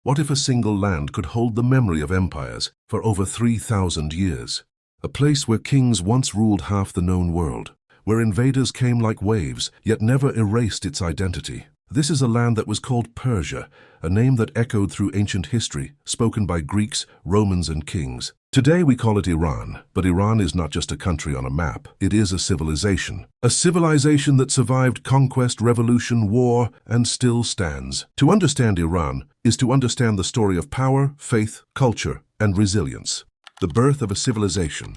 What if a single land could hold the memory of empires for over 3,000 years? A place where kings once ruled half the known world, where invaders came like waves, yet never erased its identity. This is a land that was called Persia, a name that echoed through ancient history, spoken by Greeks, Romans, and kings. Today we call it Iran, but Iran is not just a country on a map. It is a civilization. A civilization that survived conquest, revolution, war, and still stands. To understand Iran is to understand the story of power, faith, culture, and resilience. The birth of a civilization.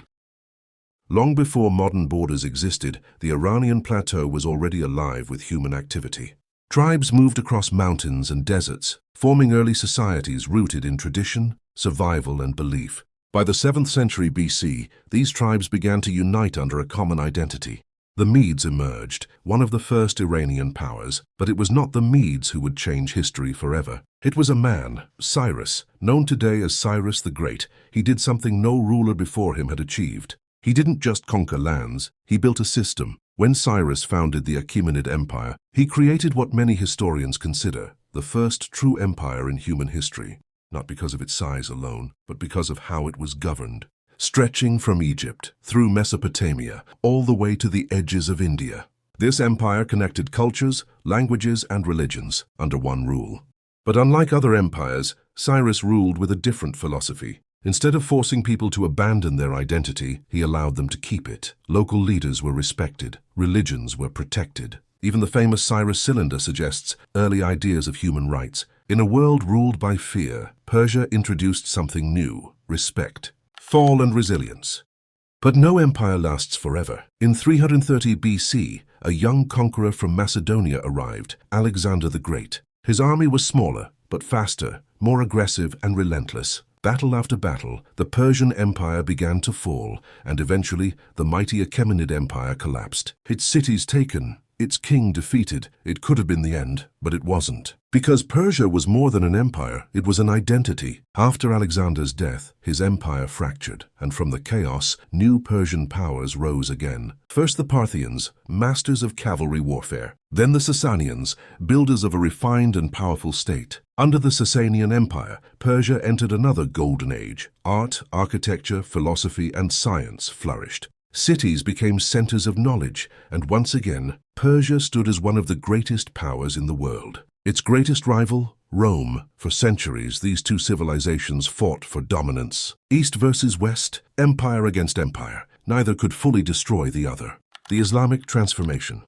Long before modern borders existed, the Iranian plateau was already alive with human activity. Tribes moved across mountains and deserts, forming early societies rooted in tradition, survival, and belief. By the 7th century BC, these tribes began to unite under a common identity. The Medes emerged, one of the first Iranian powers, but it was not the Medes who would change history forever. It was a man, Cyrus, known today as Cyrus the Great. He did something no ruler before him had achieved. He didn't just conquer lands, he built a system. When Cyrus founded the Achaemenid Empire, he created what many historians consider the first true empire in human history, not because of its size alone, but because of how it was governed. Stretching from Egypt, through Mesopotamia, all the way to the edges of India. This empire connected cultures, languages, and religions under one rule. But unlike other empires, Cyrus ruled with a different philosophy. Instead of forcing people to abandon their identity, he allowed them to keep it. Local leaders were respected, religions were protected. Even the famous Cyrus cylinder suggests early ideas of human rights. In a world ruled by fear, Persia introduced something new: respect, fall, and resilience. But no empire lasts forever. In 330 BC, a young conqueror from Macedonia arrived, Alexander the Great. His army was smaller, but faster, more aggressive, and relentless. Battle after battle, the Persian Empire began to fall, and eventually the mighty Achaemenid Empire collapsed. Its cities taken, its king defeated. It could have been the end, but it wasn't. Because Persia was more than an empire, it was an identity. After Alexander's death, his empire fractured, and from the chaos, new Persian powers rose again. First the Parthians, masters of cavalry warfare. Then the Sasanians, builders of a refined and powerful state. Under the Sasanian Empire, Persia entered another golden age. Art, architecture, philosophy, and science flourished. Cities became centers of knowledge, and once again, Persia stood as one of the greatest powers in the world. Its greatest rival, Rome. For centuries, these two civilizations fought for dominance. East versus West, empire against empire. Neither could fully destroy the other. The Islamic transformation.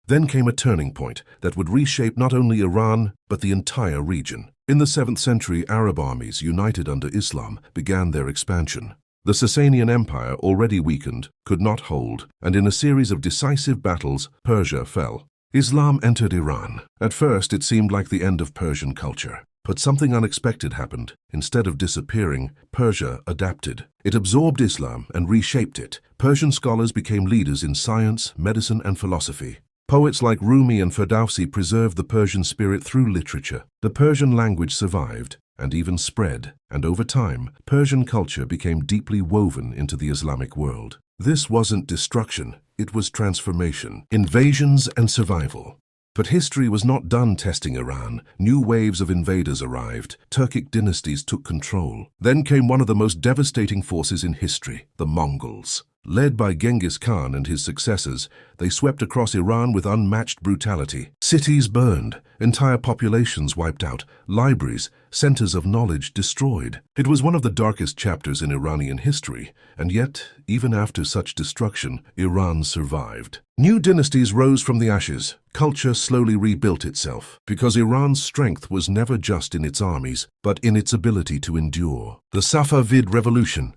Then came a turning point that would reshape not only Iran, but the entire region. In the 7th century, Arab armies, united under Islam, began their expansion. The Sasanian Empire, already weakened, could not hold, and in a series of decisive battles, Persia fell. Islam entered Iran. At first, it seemed like the end of Persian culture. But something unexpected happened. Instead of disappearing, Persia adapted. It absorbed Islam and reshaped it. Persian scholars became leaders in science, medicine, and philosophy. Poets like Rumi and Ferdowsi preserved the Persian spirit through literature. The Persian language survived and even spread, and over time, Persian culture became deeply woven into the Islamic world. This wasn't destruction, it was transformation, invasions, and survival. But history was not done testing Iran. New waves of invaders arrived. Turkic dynasties took control. Then came one of the most devastating forces in history, the Mongols. Led by Genghis Khan and his successors, they swept across Iran with unmatched brutality. Cities burned, entire populations wiped out, libraries, centers of knowledge destroyed. It was one of the darkest chapters in Iranian history, and yet, even after such destruction, Iran survived. New dynasties rose from the ashes. Culture slowly rebuilt itself, because Iran's strength was never just in its armies, but in its ability to endure. The Safavid revolution.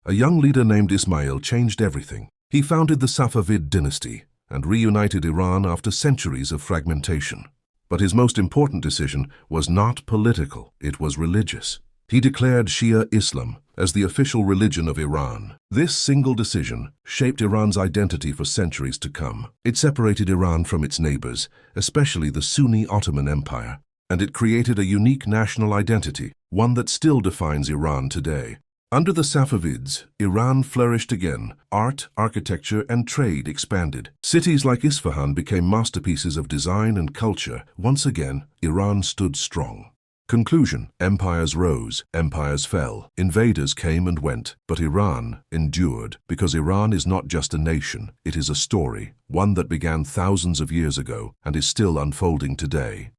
A young leader named Ismail changed everything. He founded the Safavid dynasty and reunited Iran after centuries of fragmentation. But his most important decision was not political, it was religious. He declared Shia Islam as the official religion of Iran. This single decision shaped Iran's identity for centuries to come. It separated Iran from its neighbors, especially the Sunni Ottoman Empire, and it created a unique national identity, one that still defines Iran today. Under the Safavids, Iran flourished again. Art, architecture, and trade expanded. Cities like Isfahan became masterpieces of design and culture. Once again, Iran stood strong. Conclusion: empires rose, empires fell, invaders came and went, but Iran endured, because Iran is not just a nation, it is a story, one that began thousands of years ago and is still unfolding today.